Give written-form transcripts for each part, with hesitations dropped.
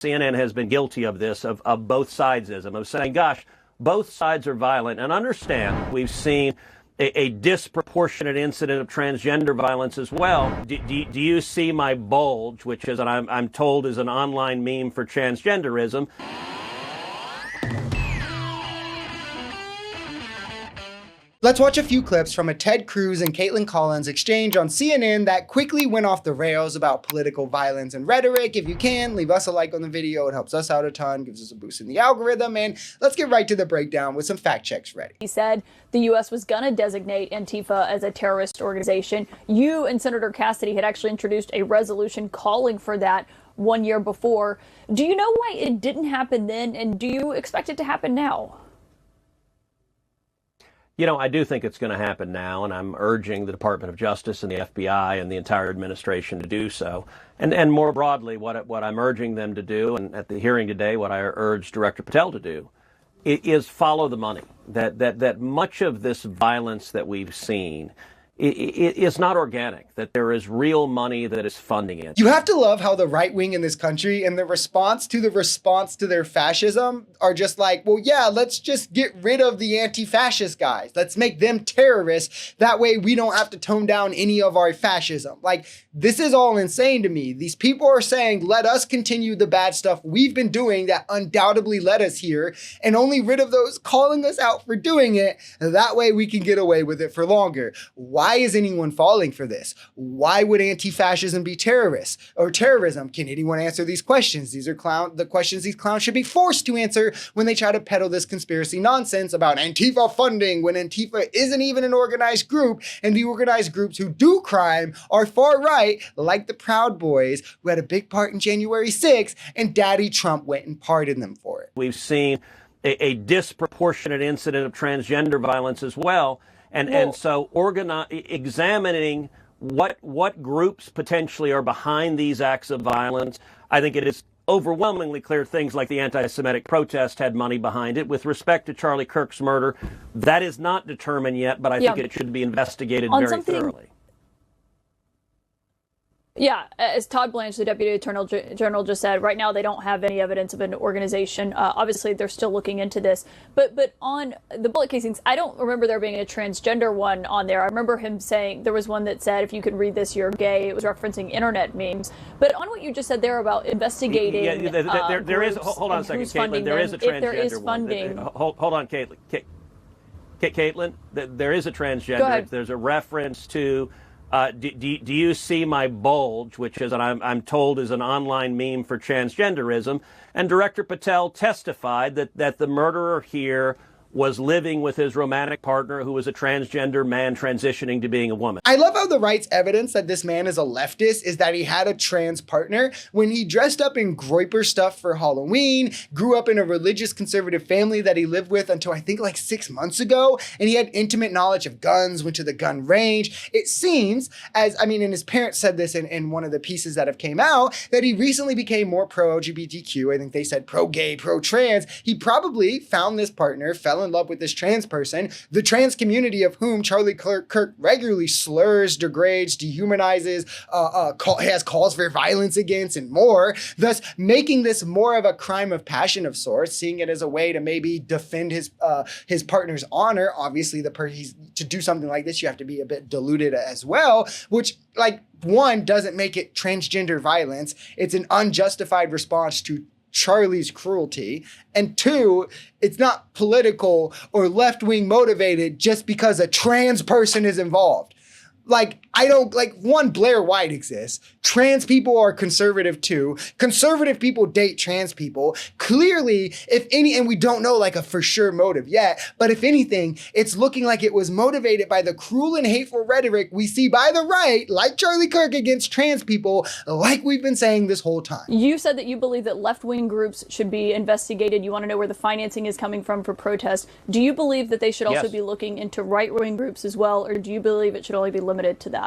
CNN has been guilty of this, of both sidesism, of saying, gosh, both sides are violent. And understand, we've seen a disproportionate incident of transgender violence as well. Do you see my bulge, which is, and I'm told is an online meme for transgenderism? Let's watch a few clips from a Ted Cruz and Kaitlan exchange on CNN that quickly went off the rails about political violence and rhetoric. If you can, leave us a like on the video. It helps us out a ton, gives us a boost in the algorithm, and let's get right to the breakdown with some fact checks ready. He said the U.S. was going to designate Antifa as a terrorist organization. You and Senator Cassidy had actually introduced a resolution calling for that 1 year before. Do you know why it didn't happen then, and do you expect it to happen now? You know, I do think it's going to happen now, and I'm urging the Department of Justice and the FBI and the entire administration to do so. And more broadly, what I'm urging them to do, and at the hearing today, what I urge Director Patel to do, is follow the money. That much of this violence that we've seen is not organic, that there is real money that is funding it. You have to love how the right wing in this country and the response to their fascism are just like, well, yeah, let's just get rid of the anti-fascist guys. Let's make them terrorists. That way we don't have to tone down any of our fascism. Like, this is all insane to me. These people are saying, let us continue the bad stuff we've been doing that undoubtedly led us here, and only rid of those calling us out for doing it. That way we can get away with it for longer. Why is anyone falling for this? Why would anti-fascism be terrorists or terrorism? Can anyone answer these questions? These are the questions these clowns should be forced to answer when they try to peddle this conspiracy nonsense about Antifa funding, when Antifa isn't even an organized group, and the organized groups who do crime are far right, like the Proud Boys, who had a big part in January 6th, and Daddy Trump went and pardoned them for it. We've seen a disproportionate incident of transgender violence as well. And so examining what groups potentially are behind these acts of violence, I think it is overwhelmingly clear things like the anti-Semitic protest had money behind it. With respect to Charlie Kirk's murder, that is not determined yet, but I think it should be investigated very thoroughly. Yeah, as Todd Blanche, the Deputy Attorney General, just said, right now they don't have any evidence of an organization. Obviously, they're still looking into this. But on the bullet casings, I don't remember there being a transgender one on there. I remember him saying there was one that said, if you can read this, you're gay. It was referencing internet memes. But on what you just said there about investigating there is, hold on a second, Caitlin, there is a transgender if there is funding. Hold on, Caitlin. Caitlin, there is a transgender. Go ahead. There's a reference to... Do you see my bulge, which is, and I'm told is an online meme for transgenderism? And Director Patel testified that the murderer here was living with his romantic partner who was a transgender man transitioning to being a woman. I love how the right's evidence that this man is a leftist is that he had a trans partner when he dressed up in Groyper stuff for Halloween, grew up in a religious conservative family that he lived with until I think like 6 months ago, and he had intimate knowledge of guns, went to the gun range. It seems, and his parents said this in one of the pieces that have came out, that he recently became more pro-LGBTQ. I think they said pro-gay, pro-trans. He probably found this partner, fell in love with this trans person, the trans community of whom Charlie Kirk regularly slurs, degrades, dehumanizes, has calls for violence against, and more, thus making this more of a crime of passion of sorts, seeing it as a way to maybe defend his partner's honor. Obviously, to do something like this, you have to be a bit deluded as well, which, like, one, doesn't make it transgender violence. It's an unjustified response to Charlie's cruelty. And two, it's not political or left-wing motivated just because a trans person is involved. One, Blair White exists. Trans people are conservative too. Conservative people date trans people. Clearly, and we don't know like a for sure motive yet, but if anything, it's looking like it was motivated by the cruel and hateful rhetoric we see by the right, like Charlie Kirk against trans people, like we've been saying this whole time. You said that you believe that left-wing groups should be investigated. You want to know where the financing is coming from for protests. Do you believe that they should also be looking into right-wing groups as well, or do you believe it should only be limited to that?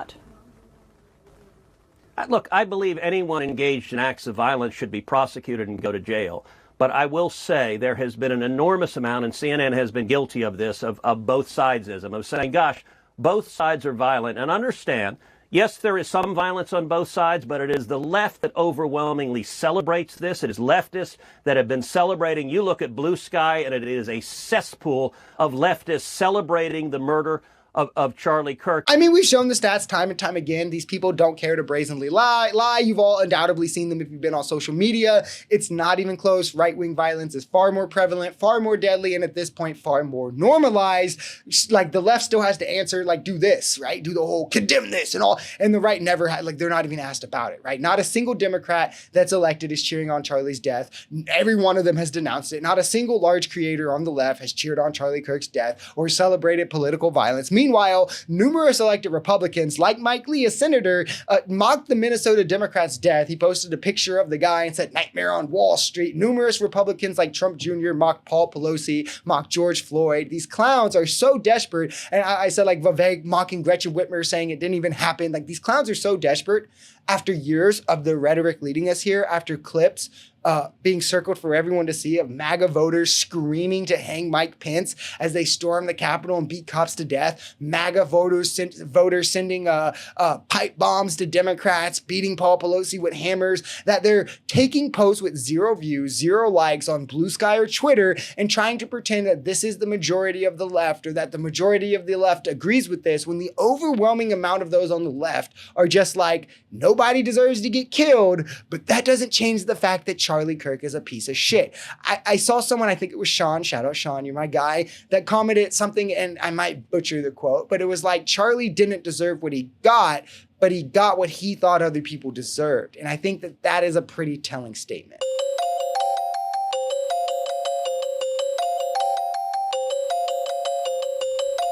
Look, I believe anyone engaged in acts of violence should be prosecuted and go to jail. But I will say there has been an enormous amount, and CNN has been guilty of this, of both sidesism, of saying, gosh, both sides are violent. And understand, Yes, there is some violence on both sides, but it is the left that overwhelmingly celebrates this. It is leftists that have been celebrating. You look at Blue Sky, and it is a cesspool of leftists celebrating the murder of Charlie Kirk. I mean, we've shown the stats time and time again. These people don't care to brazenly lie. You've all undoubtedly seen them if you've been on social media. It's not even close. Right-wing violence is far more prevalent, far more deadly, and at this point, far more normalized. Like, the left still has to answer, like, do this, right? Do the whole condemn this and all. And the right never had, like, they're not even asked about it, right? Not a single Democrat that's elected is cheering on Charlie's death. Every one of them has denounced it. Not a single large creator on the left has cheered on Charlie Kirk's death or celebrated political violence. Meanwhile, numerous elected Republicans, like Mike Lee, a senator, mocked the Minnesota Democrats' death. He posted a picture of the guy and said, "Nightmare on Wall Street." Numerous Republicans like Trump Jr. mocked Paul Pelosi, mocked George Floyd. These clowns are so desperate. And I said, like, Vivek mocking Gretchen Whitmer, saying it didn't even happen. Like, these clowns are so desperate after years of the rhetoric leading us here, after clips being circled for everyone to see of MAGA voters screaming to hang Mike Pence as they storm the Capitol and beat cops to death. MAGA voters sending pipe bombs to Democrats, beating Paul Pelosi with hammers, that they're taking posts with 0 views, 0 likes on Blue Sky or Twitter and trying to pretend that this is the majority of the left or that the majority of the left agrees with this, when the overwhelming amount of those on the left are just like, nobody deserves to get killed, but that doesn't change the fact that Charlie Kirk is a piece of shit. I saw someone, I think it was Sean, shout out Sean, you're my guy, that commented something, and I might butcher the quote, but it was like, Charlie didn't deserve what he got, but he got what he thought other people deserved. And I think that that is a pretty telling statement.